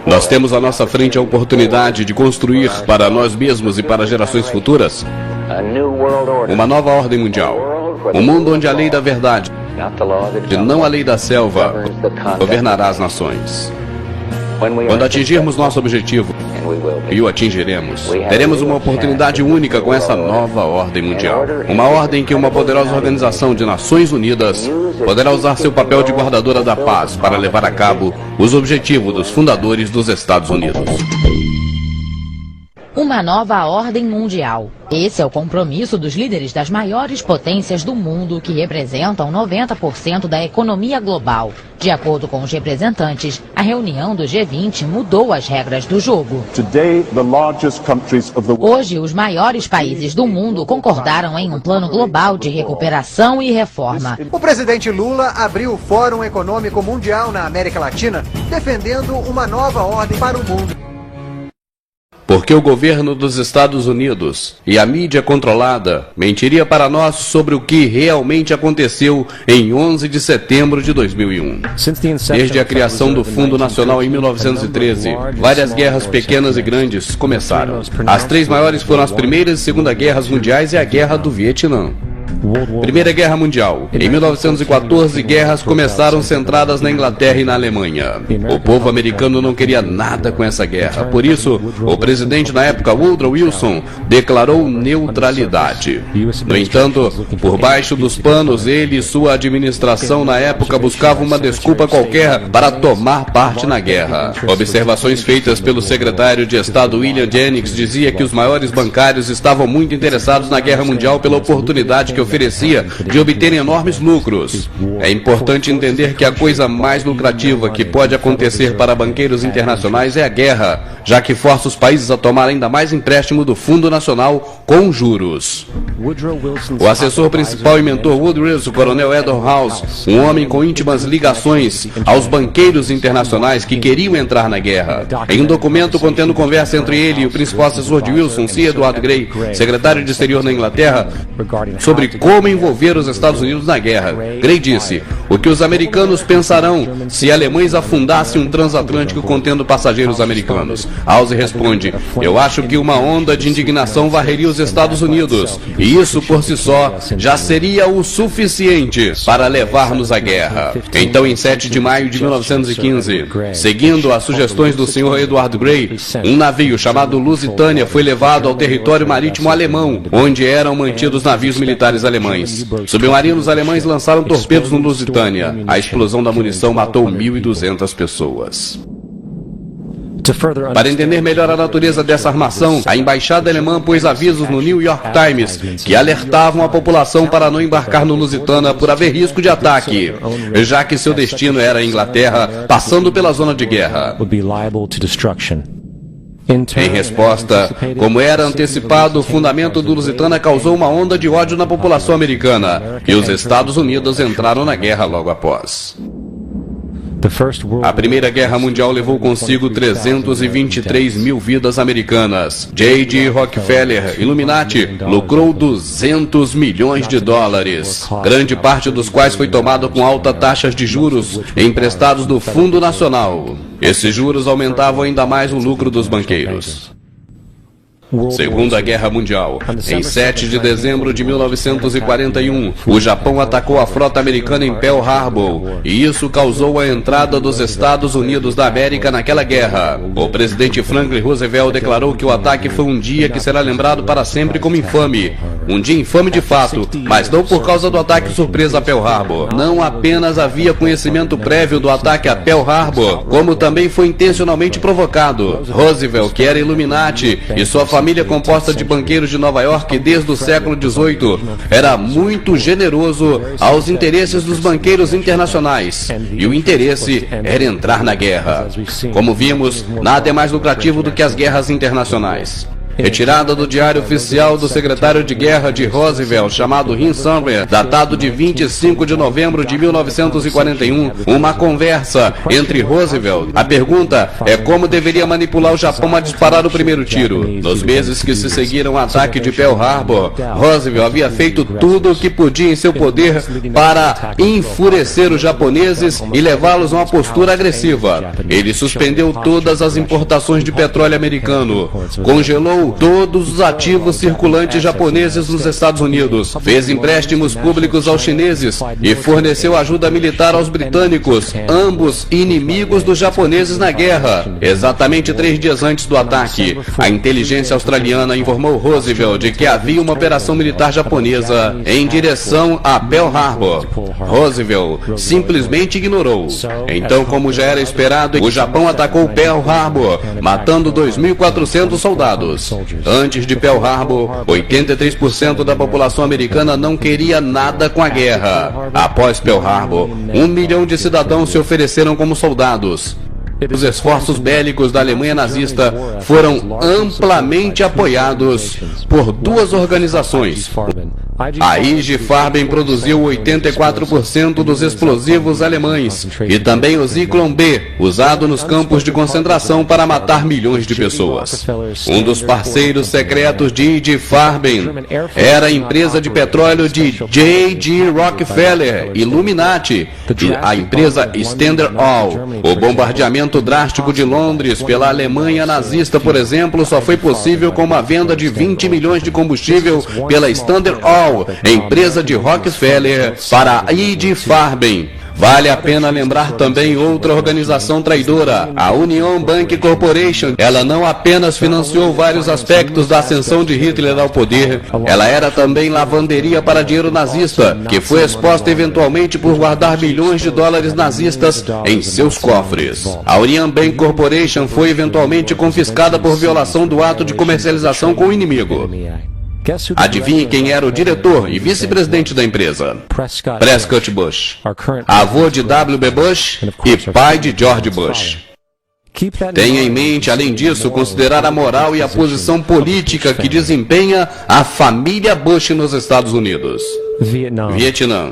Nós temos à nossa frente a oportunidade de construir para nós mesmos e para gerações futuras uma nova ordem mundial. Um mundo onde a lei da verdade, e não a lei da selva, governará as nações. Quando atingirmos nosso objetivo, e o atingiremos, teremos uma oportunidade única com essa nova ordem mundial. Uma ordem que uma poderosa organização de Nações Unidas poderá usar seu papel de guardadora da paz para levar a cabo os objetivos dos fundadores dos Estados Unidos. Uma nova ordem mundial. Esse é o compromisso dos líderes das maiores potências do mundo, que representam 90% da economia global. De acordo com os representantes, a reunião do G20 mudou as regras do jogo. Hoje, os maiores países do mundo concordaram em um plano global de recuperação e reforma. O presidente Lula abriu o Fórum Econômico Mundial na América Latina, defendendo uma nova ordem para o mundo. Porque o governo dos Estados Unidos e a mídia controlada mentiria para nós sobre o que realmente aconteceu em 11 de setembro de 2001. Desde a criação do Fundo Nacional em 1913, várias guerras pequenas e grandes começaram. As três maiores foram as Primeiras e Segunda Guerras Mundiais e a Guerra do Vietnã. Primeira Guerra Mundial. Em 1914, guerras começaram centradas na Inglaterra e na Alemanha. O povo americano não queria nada com essa guerra. Por isso, o presidente na época, Woodrow Wilson, declarou neutralidade. No entanto, por baixo dos panos, ele e sua administração na época buscavam uma desculpa qualquer para tomar parte na guerra. Observações feitas pelo secretário de Estado William Jennings dizia que os maiores bancários estavam muito interessados na Guerra Mundial pela oportunidade que oferecia de obter enormes lucros. É importante entender que a coisa mais lucrativa que pode acontecer para banqueiros internacionais é a guerra, já que força os países a tomar ainda mais empréstimo do Fundo Nacional com juros. O assessor principal e mentor Woodrow Wilson, o coronel Edward House, um homem com íntimas ligações aos banqueiros internacionais que queriam entrar na guerra. Em um documento contendo conversa entre ele e o principal assessor de Wilson, Sir Edward Grey, secretário de Exterior na Inglaterra, sobre como envolver os Estados Unidos na guerra. Grey disse: o que os americanos pensarão se alemães afundassem um transatlântico contendo passageiros americanos? House responde: eu acho que uma onda de indignação varreria os Estados Unidos, e isso por si só já seria o suficiente para levar-nos à guerra. Então, em 7 de maio de 1915, seguindo as sugestões do Sr. Edward Grey, um navio chamado Lusitânia foi levado ao território marítimo alemão, onde eram mantidos navios militares alemães. Submarinos alemães lançaram torpedos no Lusitânia. A explosão da munição matou 1.200 pessoas. Para entender melhor a natureza dessa armação, a embaixada alemã pôs avisos no New York Times que alertavam a população para não embarcar no Lusitânia por haver risco de ataque, já que seu destino era a Inglaterra, passando pela zona de guerra. Em resposta, como era antecipado, o fundamento do Lusitânia causou uma onda de ódio na população americana, e os Estados Unidos entraram na guerra logo após. A Primeira Guerra Mundial levou consigo 323 mil vidas americanas. J.D. Rockefeller, Illuminati, lucrou 200 milhões de dólares, grande parte dos quais foi tomada com altas taxas de juros emprestados do Fundo Nacional. Esses juros aumentavam ainda mais o lucro dos banqueiros. Segunda Guerra Mundial. Em 7 de dezembro de 1941, o Japão atacou a frota americana em Pearl Harbor, e isso causou a entrada dos Estados Unidos da América naquela guerra. O presidente Franklin Roosevelt declarou que o ataque foi um dia que será lembrado para sempre como infame. Um dia infame de fato, mas não por causa do ataque surpresa a Pearl Harbor. Não apenas havia conhecimento prévio do ataque a Pearl Harbor, como também foi intencionalmente provocado. Roosevelt, que era Illuminati, e sua família composta de banqueiros de Nova York desde o século XVIII, era muito generoso aos interesses dos banqueiros internacionais, e o interesse era entrar na guerra. Como vimos, nada é mais lucrativo do que as guerras internacionais. retirada do diário oficial do secretário de guerra de Roosevelt, chamado Rim Summer, datado de 25 de novembro de 1941, uma conversa entre Roosevelt. A pergunta é como deveria manipular o Japão a disparar o primeiro tiro. Nos meses que se seguiram ao ataque de Pearl Harbor, Roosevelt havia feito tudo o que podia em seu poder para enfurecer os japoneses e levá-los a uma postura agressiva. Ele suspendeu todas as importações de petróleo americano, congelou todos os ativos circulantes japoneses nos Estados Unidos, fez empréstimos públicos aos chineses e forneceu ajuda militar aos britânicos, ambos inimigos dos japoneses na guerra. Exatamente 3 dias antes do ataque, a inteligência australiana informou Roosevelt de que havia uma operação militar japonesa em direção a Pearl Harbor. Roosevelt simplesmente ignorou. Então, como já era esperado, o Japão atacou Pearl Harbor, matando 2.400 soldados. Antes de Pearl Harbor, 83% da população americana não queria nada com a guerra. Após Pearl Harbor, 1 milhão de cidadãos se ofereceram como soldados. Os esforços bélicos da Alemanha nazista foram amplamente apoiados por 2 organizações. A IG Farben produziu 84% dos explosivos alemães e também o Zyklon B, usado nos campos de concentração para matar milhões de pessoas. Um dos parceiros secretos de IG Farben era a empresa de petróleo de J.G. Rockefeller, Illuminati, e a empresa Standard Oil. O bombardeamento drástico de Londres pela Alemanha nazista, por exemplo, só foi possível com uma venda de 20 milhões de combustível pela Standard Oil, empresa de Rockefeller, para a IG Farben. Vale a pena lembrar também outra organização traidora, a Union Bank Corporation. Ela não apenas financiou vários aspectos da ascensão de Hitler ao poder, ela era também lavanderia para dinheiro nazista, que foi exposta eventualmente por guardar bilhões de dólares nazistas em seus cofres. A Union Bank Corporation foi eventualmente confiscada por violação do ato de comercialização com o inimigo. Adivinhe quem era o diretor e vice-presidente da empresa? Prescott Bush, avô de W.B. Bush e pai de George Bush. Tenha em mente, além disso, considerar a moral e a posição política que desempenha a família Bush nos Estados Unidos. Vietnã.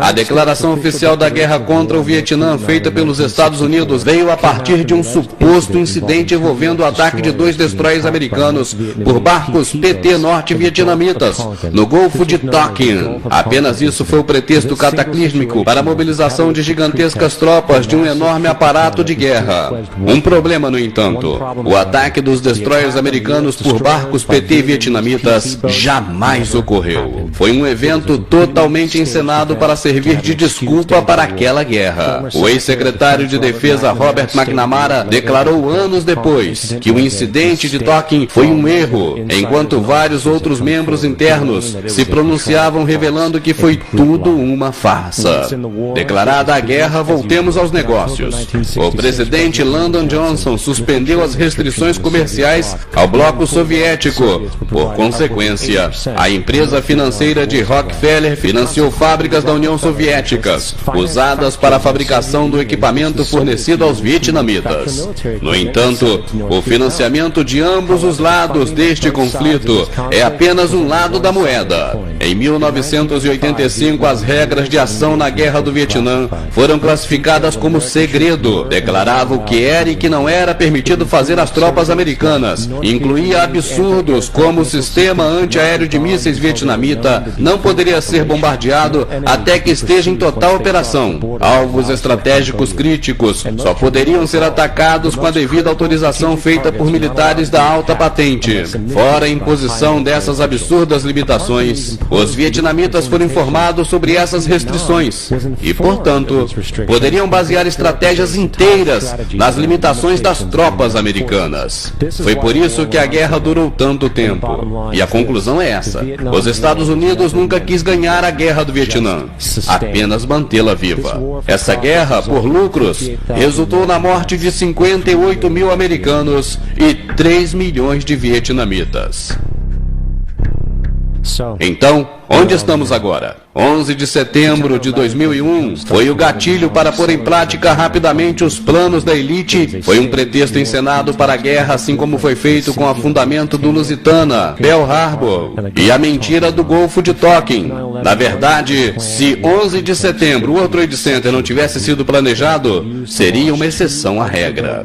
A declaração oficial da guerra contra o Vietnã, feita pelos Estados Unidos, veio a partir de um suposto incidente envolvendo o ataque de 2 destroyers americanos por barcos PT norte-vietnamitas no Golfo de Tonkin. Apenas isso foi o pretexto cataclísmico para a mobilização de gigantescas tropas de um enorme aparato de guerra. Um problema, no entanto: o ataque dos destroyers americanos por barcos PT vietnamitas jamais ocorreu. Foi um evento totalmente encenado para servir de desculpa para aquela guerra. O ex-secretário de Defesa Robert McNamara declarou anos depois que o incidente de Tonkin foi um erro, enquanto vários outros membros internos se pronunciavam revelando que foi tudo uma farsa. Declarada a guerra, voltemos aos negócios. O presidente Lyndon Johnson suspendeu as restrições comerciais ao bloco soviético. Por consequência, a empresa financeira de Rockefeller financiou fábricas da União Soviética, usadas para a fabricação do equipamento fornecido aos vietnamitas. No entanto, o financiamento de ambos os lados deste conflito é apenas um lado da moeda. Em 1985, as regras de ação na Guerra do Vietnã foram classificadas como segredo. Declarava o que era e que não era permitido fazer às tropas americanas. Incluía absurdos como o sistema antiaéreo de mísseis vietnamita não poderia ser bombardeado até que esteja em total operação. Alvos estratégicos críticos só poderiam ser atacados com a devida autorização feita por militares da alta patente. Fora a imposição dessas absurdas limitações, os vietnamitas foram informados sobre essas restrições e, portanto, poderiam basear estratégias inteiras nas limitações das tropas americanas. Foi por isso que a guerra durou tanto tempo. E a conclusão é essa: os Estados Unidos nunca quis ganhar a guerra do Vietnã, apenas mantê-la viva. Essa guerra, por lucros, resultou na morte de 58 mil americanos e 3 milhões de vietnamitas. Então, onde estamos agora? 11 de setembro de 2001 foi o gatilho para pôr em prática rapidamente os planos da elite. Foi um pretexto encenado para a guerra, assim como foi feito com o afundamento do Lusitana, Pearl Harbor e a mentira do Golfo de Tonkin. Na verdade, se 11 de setembro o World Trade Center não tivesse sido planejado, seria uma exceção à regra.